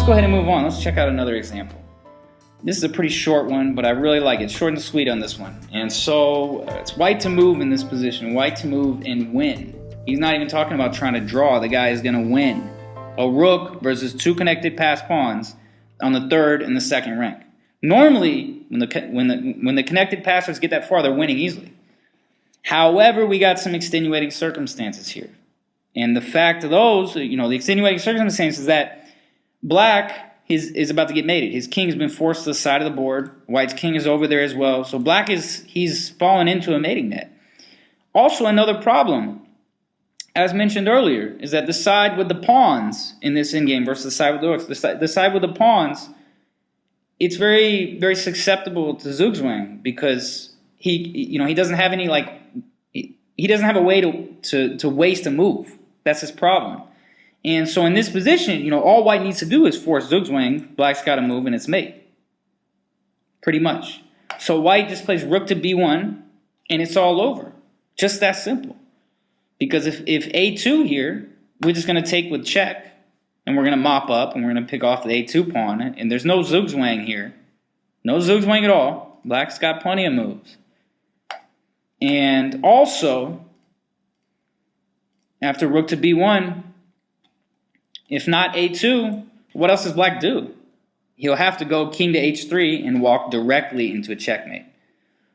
let's go ahead and move on. Let's check out another example. This is a pretty short one, but I really like it. Short and sweet on this one. And so it's white to move in this position. White to move and win. He's not even talking about trying to draw. The guy is going to win. A rook versus two connected passed pawns on the third and the second rank. Normally, when the connected passers get that far, they're winning easily. However, we got some extenuating circumstances here. And the fact of those, the extenuating circumstances is that black is about to get mated. His king has been forced to the side of the board. White's king is over there as well. So black he's fallen into a mating net. Also, another problem, as mentioned earlier, is that the side with the pawns in this endgame versus the side with the rooks, the side with the pawns, it's very, very susceptible to zugzwang because he doesn't have any he doesn't have a way to waste a move. That's his problem. And so in this position, all white needs to do is force zugzwang. Black's got to move and it's mate. Pretty much. So white just plays rook to b1 and it's all over. Just that simple. Because if a2 here, we're just going to take with check and we're going to mop up and we're going to pick off the a2 pawn. And there's no zugzwang here. No zugzwang at all. Black's got plenty of moves. And also, after rook to b1, if not a2, what else does black do? He'll have to go king to h3 and walk directly into a checkmate.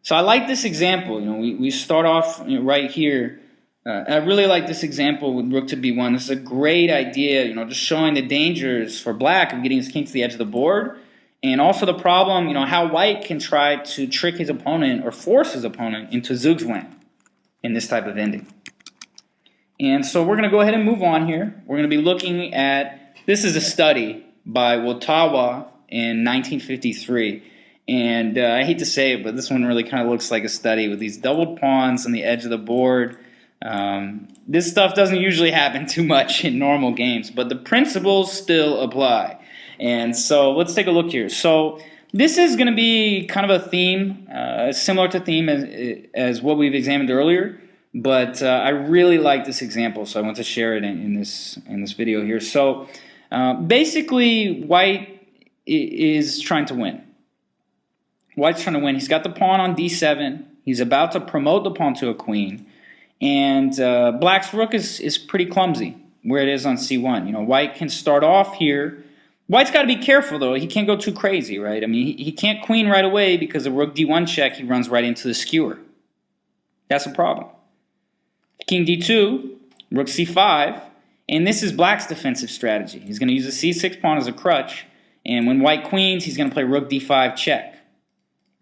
So I like this example. We start off right here. I really like this example with rook to b1. This is a great idea, just showing the dangers for black of getting his king to the edge of the board. And also the problem, how white can try to trick his opponent or force his opponent into zugzwang in this type of ending. And so we're going to go ahead and move on here. We're going to be looking at, this is a study by Wotawa in 1953. And I hate to say it, but this one really kind of looks like a study with these doubled pawns on the edge of the board. This stuff doesn't usually happen too much in normal games, but the principles still apply. And so let's take a look here. So this is going to be kind of a theme, similar to theme as what we've examined earlier. But I really like this example, so I want to share it in this video here. So basically, white is trying to win. White's trying to win. He's got the pawn on d7. He's about to promote the pawn to a queen. And black's rook is pretty clumsy where it is on c1. White can start off here. White's got to be careful, though. He can't go too crazy, right? I mean, he can't queen right away because the rook d1 check, he runs right into the skewer. That's a problem. King d2, rook c5, and this is black's defensive strategy. He's going to use the c6 pawn as a crutch, and when white queens, he's going to play rook d5 check.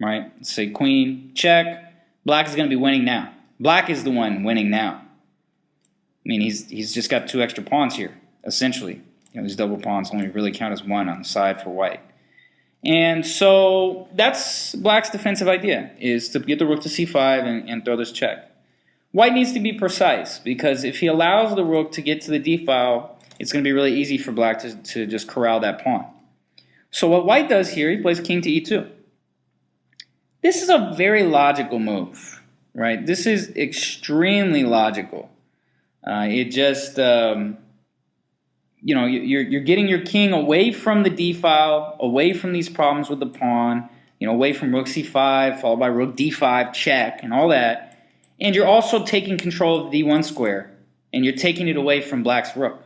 Right? Let's say queen, check. Black is going to be winning now. Black is the one winning now. I mean, he's just got two extra pawns here, essentially. These double pawns only really count as one on the side for white. And so that's black's defensive idea, is to get the rook to c5 and throw this check. White needs to be precise, because if he allows the rook to get to the d-file, it's going to be really easy for black to just corral that pawn. So what white does here, he plays king to e2. This is a very logical move, right? This is extremely logical. It just, you're getting your king away from the d-file, away from these problems with the pawn, away from rook c5, followed by rook d5 check, and all that. And you're also taking control of the d1 square, and you're taking it away from black's rook.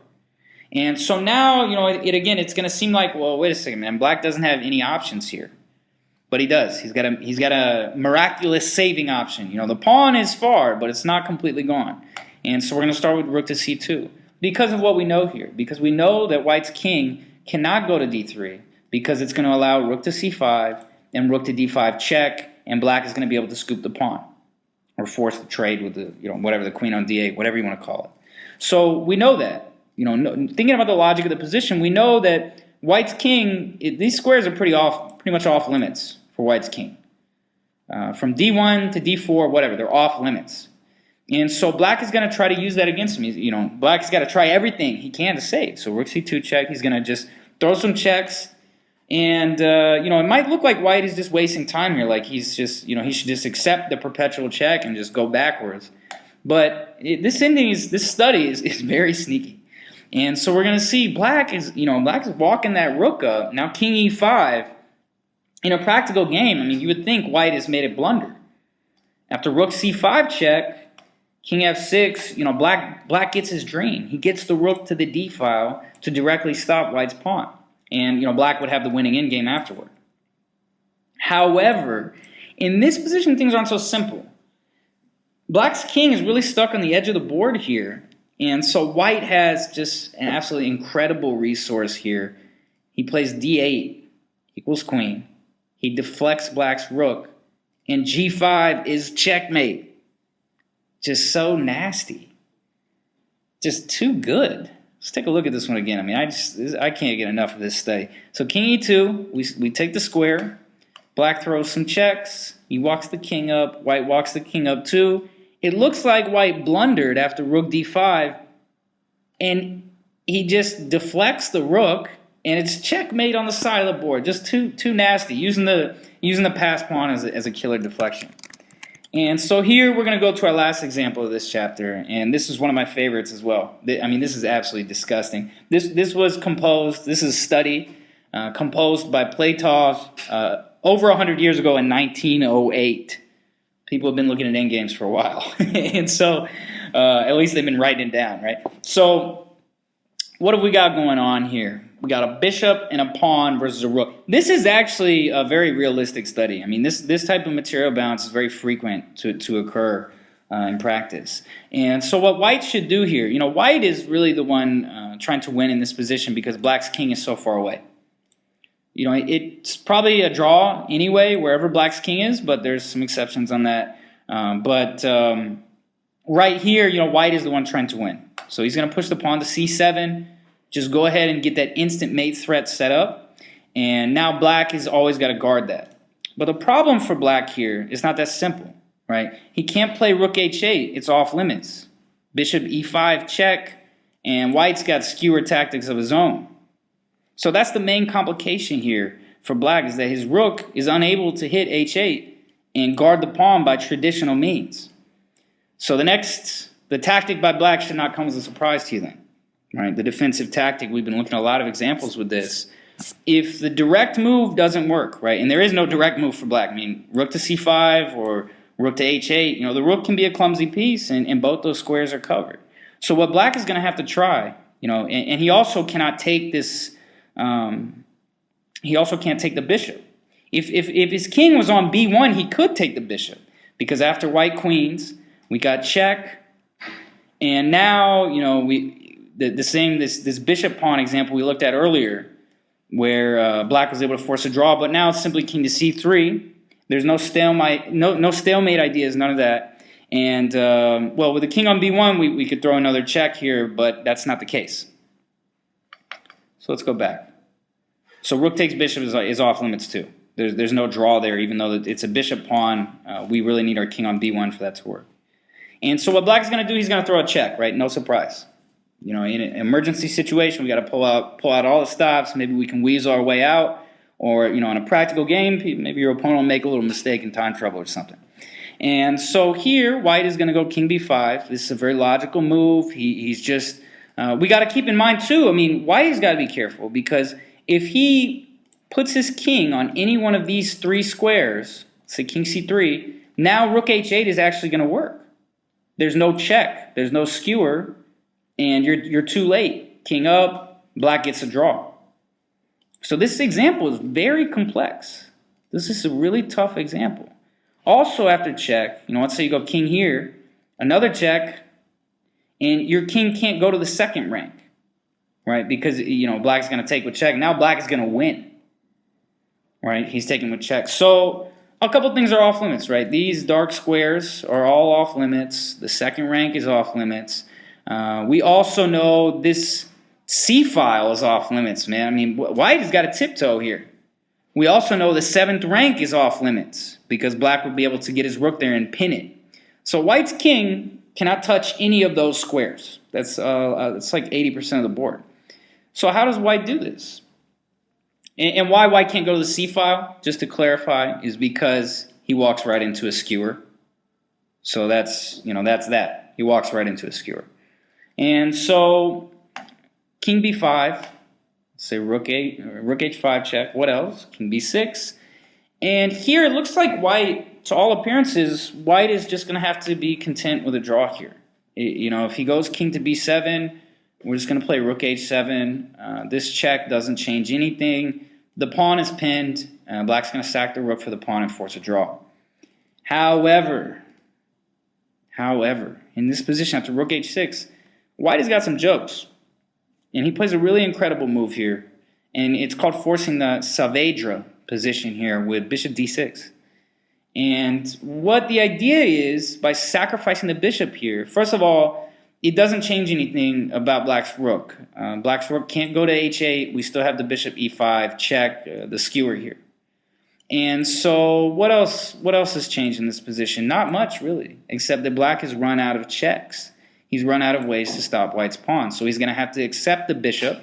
And so now, it's going to seem like, well, wait a second, man, black doesn't have any options here. But he does. He's got a miraculous saving option. The pawn is far, but it's not completely gone. And so we're going to start with rook to c2 because of what we know here. Because we know that white's king cannot go to d3 because it's going to allow rook to c5 and rook to d5 check, and black is going to be able to scoop the pawn or force the trade with the whatever, the queen on d8, whatever you want to call it. So we know that. Thinking about the logic of the position, we know that white's king, these squares are pretty much off limits for white's king. From d1 to d4, whatever, they're off limits. And so black is going to try to use that against him. Black's got to try everything he can to save. So rook c2 check, he's going to just throw some checks. And, it might look like white is just wasting time here. Like he's just, he should just accept the perpetual check and just go backwards. But this study is very sneaky. And so we're going to see black is walking that rook up. Now king e5, in a practical game, I mean, you would think white has made a blunder. After rook c5 check, king f6, black gets his dream. He gets the rook to the d file to directly stop white's pawn. And, black would have the winning endgame afterward. However, in this position, things aren't so simple. Black's king is really stuck on the edge of the board here. And so white has just an absolutely incredible resource here. He plays d8 equals queen. He deflects black's rook. And g5 is checkmate. Just so nasty. Just too good. Let's take a look at this one again. I mean, I can't get enough of this study. So king e2, we take the square. Black throws some checks. He walks the king up. White walks the king up too. It looks like white blundered after rook d5, and he just deflects the rook, and it's checkmate on the side of the board. Just too nasty, using the pass pawn as a killer deflection. And so here we're going to go to our last example of this chapter, and this is one of my favorites as well. I mean, this is absolutely disgusting. This was composed. This is a study composed by Platov over 100 years ago in 1908. People have been looking at endgames for a while. And so at least they've been writing it down, right? So what have we got going on here? We got a bishop and a pawn versus a rook. This is actually a very realistic study. I mean, this type of material balance is very frequent to occur in practice. And so what white should do here, white is really the one trying to win in this position because black's king is so far away. It's probably a draw anyway, wherever black's king is, but there's some exceptions on that. Right here, white is the one trying to win. So he's going to push the pawn to c7. Just go ahead and get that instant mate threat set up. And now black has always got to guard that. But the problem for black here is not that simple, right? He can't play rook h8. It's off limits. Bishop e5 check, and white's got skewer tactics of his own. So that's the main complication here for black, is that his rook is unable to hit h8 and guard the pawn by traditional means. So the tactic by black should not come as a surprise to you then. Right? The defensive tactic, we've been looking at a lot of examples with this. If the direct move doesn't work, right, and there is no direct move for black, I mean, rook to c5 or rook to h8, the rook can be a clumsy piece, and both those squares are covered. So what black is going to have to try, and he also cannot take this. He also can't take the bishop. If his king was on b1, he could take the bishop, because after white queens, we got check, and now this bishop pawn example we looked at earlier, where black was able to force a draw, but now it's simply king to c3. There's no stalemate, no stalemate ideas, none of that. And well, with the king on b1, we could throw another check here, but that's not the case. So let's go back. So rook takes bishop is off limits too. There's no draw there, even though it's a bishop pawn. We really need our king on b1 for that to work. And so what black is going to do, he's going to throw a check, right? No surprise. In an emergency situation, we got to pull out all the stops. Maybe we can weasel our way out, or in a practical game, maybe your opponent will make a little mistake in time trouble or something. And so here, white is going to go king b5. This is a very logical move. He's just we got to keep in mind too. I mean, white has got to be careful, because if he puts his king on any one of these three squares, say king c3, now rook h8 is actually going to work. There's no check. There's no skewer. And you're too late. King up, black gets a draw. So this example is very complex. This is a really tough example. Also after check, let's say you go king here, another check, and your king can't go to the second rank, right? Because, black's going to take with check. Now black is going to win, right? He's taking with check. So a couple things are off limits, right? These dark squares are all off limits. The second rank is off limits. We also know this C file is off limits, man. I mean, white has got a tiptoe here. We also know the seventh rank is off limits, because black would be able to get his rook there and pin it. So white's king cannot touch any of those squares. That's like 80% of the board. So how does white do this? And why white can't go to the C file, just to clarify, is because he walks right into a skewer. So that's that. He walks right into a skewer. And so King b5. Let's say rook 8, rook h5 check. What else? King b6. And here it looks like white, to all appearances, white is just going to have to be content with a draw here. You know, if he goes king to b7, we're just going to play rook h7. This check doesn't change anything. The pawn is pinned. Black's going to sack the rook for the pawn and force a draw. However, in this position after rook h6, white has got some jokes. And he plays a really incredible move here. And it's called forcing the Saavedra position here with bishop d6. And what the idea is, by sacrificing the bishop here, first of all, it doesn't change anything about black's rook. Black's rook can't go to h8. We still have the bishop e5 check, the skewer here. And so what else has changed in this position? Not much, really, except that black has run out of checks. He's run out of ways to stop white's pawn. So he's going to have to accept the bishop,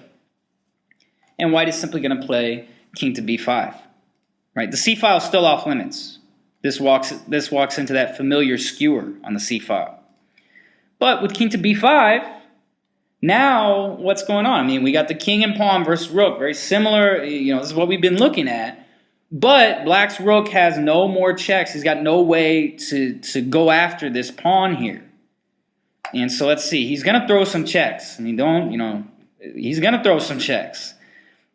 and white is simply going to play king to b5. Right? The c file is still off limits. This walks into that familiar skewer on the c file. But with king to b5, now what's going on? I mean, we got the king and pawn versus rook, very similar. You know, this is what we've been looking at. But black's rook has no more checks. He's got no way to go after this pawn here. And so let's see. He's going to throw some checks. I mean, he's going to throw some checks.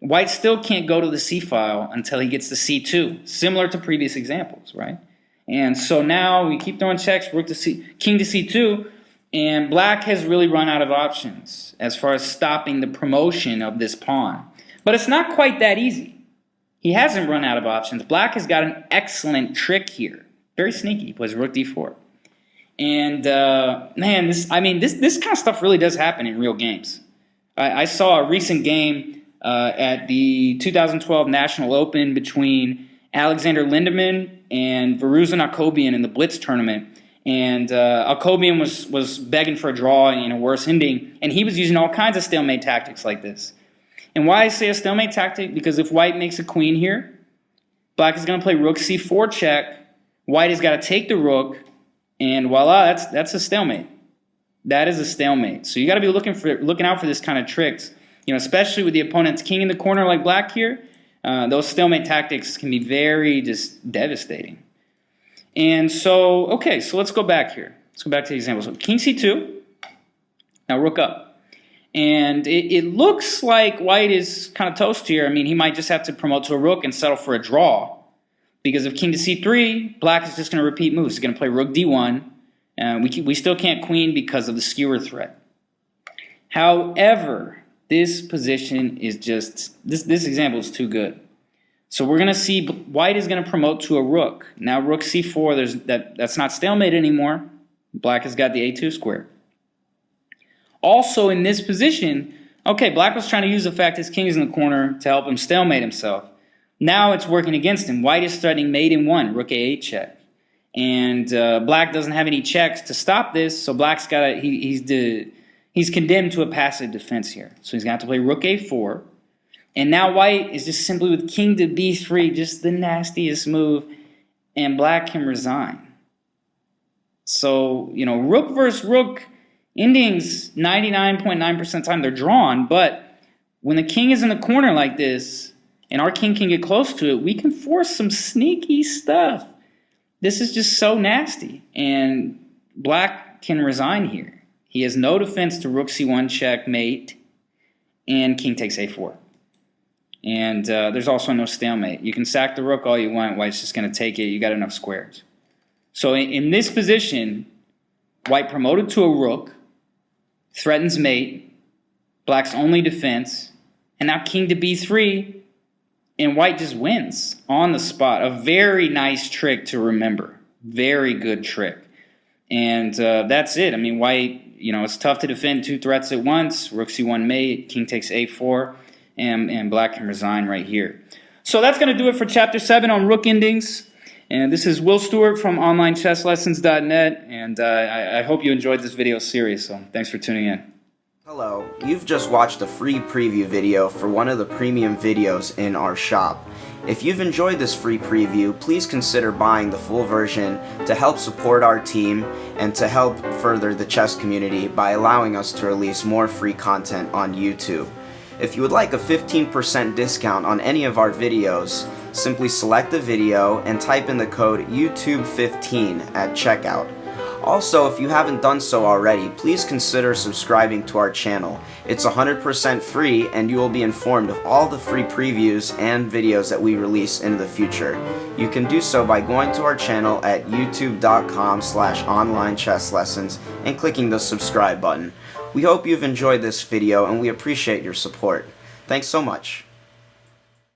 White still can't go to the c file until he gets to c2, similar to previous examples, right? And so now we keep throwing checks, rook to king to c2, and black has really run out of options as far as stopping the promotion of this pawn. But it's not quite that easy. He hasn't run out of options. Black has got an excellent trick here. Very sneaky. He plays rook d4. And, man, this kind of stuff really does happen in real games. I saw a recent game at the 2012 National Open between Alexander Lindemann and Varuzan Akobian in the Blitz tournament. And Akobian was begging for a draw in a worse ending, and he was using all kinds of stalemate tactics like this. And why I say a stalemate tactic? Because if white makes a queen here, black is going to play rook c4 check. White has got to take the rook, and voila, that's a stalemate. That is a stalemate. So you got to be looking out for this kind of tricks. You know, especially with the opponent's king in the corner like black here, those stalemate tactics can be very just devastating. And so, okay, so let's go back here. Let's go back to the example. So king c2, now rook up. And it looks like white is kind of toast here. I mean, he might just have to promote to a rook and settle for a draw. Because if king to c3, black is just going to repeat moves. He's going to play rook d1. We still can't queen because of the skewer threat. However, this position is just, this example is too good. So we're going to see white is going to promote to a rook. Now rook c4, that's not stalemate anymore. Black has got the a2 square. Also in this position, okay, black was trying to use the fact his king is in the corner to help him stalemate himself. Now it's working against him. White is threatening mate in one, rook a8 check. And black doesn't have any checks to stop this, so black's got he's condemned to a passive defense here. So he's going to have to play rook a4. And now white is just simply with king to b3, just the nastiest move, and black can resign. So, you know, rook versus rook endings 99.9% of the time they're drawn, but when the king is in the corner like this, and our king can get close to it, we can force some sneaky stuff. This is just so nasty, and black can resign here. He has no defense to rook c1 checkmate, and king takes a4. And there's also no stalemate. You can sack the rook all you want. White's just going to take it. You got enough squares. So in this position, white promoted to a rook, threatens mate, black's only defense, and now king to b3, and white just wins on the spot. A very nice trick to remember. Very good trick. And that's it. I mean, white, you know, it's tough to defend two threats at once. Rook c1 mate, king takes a4. And black can resign right here. So that's going to do it for Chapter 7 on Rook Endings. And this is Will Stewart from OnlineChessLessons.net. And I hope you enjoyed this video series. So thanks for tuning in. Hello, you've just watched a free preview video for one of the premium videos in our shop. If you've enjoyed this free preview, please consider buying the full version to help support our team and to help further the chess community by allowing us to release more free content on YouTube. If you would like a 15% discount on any of our videos, simply select the video and type in the code YouTube15 at checkout. Also, if you haven't done so already, please consider subscribing to our channel. It's 100% free and you will be informed of all the free previews and videos that we release in the future. You can do so by going to our channel at youtube.com/onlinechesslessons and clicking the subscribe button. We hope you've enjoyed this video and we appreciate your support. Thanks so much.